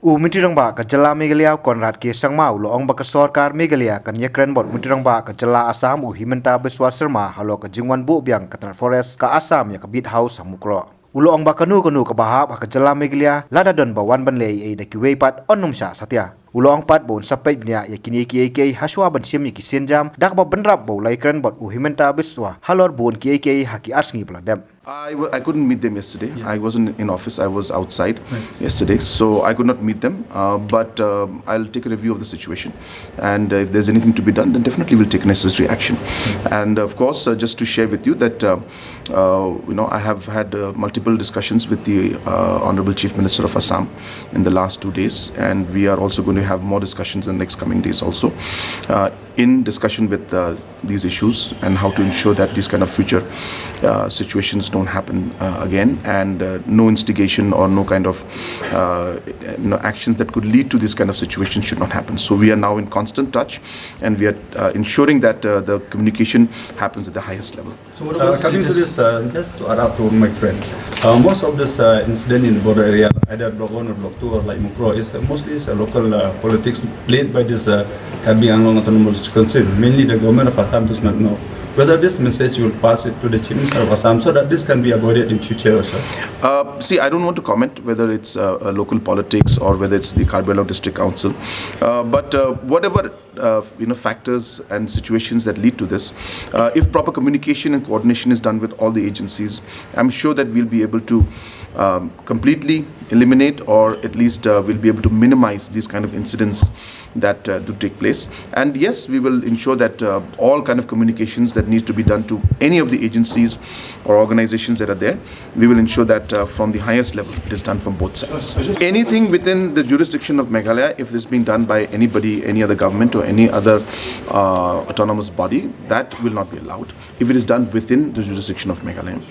Mitirangba ka jala Meghalaya Conrad ke sangmau loong baka sarkar Meghalaya kan ïakren bot mitirangba ka jala Assam Himanta beswasarma halo ka jingwan bu biang ka forest ka Assam ya ka bit house Mukroh. Uloong bakanu ka bahab ka jala Meghalaya ladadon bawan banlei da kiwei pat onum sha satya. Uloong pat bon sapay bnya ya kini ki haswa ban sim ki senjam dak ba benrap bo laikren bot Himanta beswa halor bon ki haki asngi pladem. I couldn't meet them yesterday. Yes. I wasn't in office. I was outside yesterday, so I could not meet them. But I'll take a review of the situation, and if there's anything to be done, then definitely we'll take necessary action. And of course, just to share with you that I have had multiple discussions with the Honorable Chief Minister of Assam in the last 2 days, and we are also going to have more discussions in the next coming days also, in discussion with these issues and how to ensure that these kind of future situations don't happen again, and no instigation or no kind of actions that could lead to this kind of situation should not happen. So we are now in constant touch, and we are ensuring that the communication happens at the highest level. So coming to this, just to add up to my friend, most of this incident in the border area, either Block 1 or Block 2 or like Mukroh, is mostly local politics led by this biang autonomous council. Mainly the government of Assam does not know whether this message will pass it to the Chief Minister of Assam so that this can be avoided in future also. See, I don't want to comment whether it's local politics or whether it's the Kyrwoh District Council, but whatever factors and situations that lead to this, if proper communication and coordination is done with all the agencies, I'm sure that we'll be able to completely eliminate, or at least we'll be able to minimize these kind of incidents that do take place. And yes, we will ensure that all kind of communications that needs to be done to any of the agencies or organizations that are there, we will ensure that from the highest level it is done from both sides. Anything within the jurisdiction of Meghalaya, if this is being done by anybody, any other government or any other autonomous body, that will not be allowed if it is done within the jurisdiction of Meghalaya.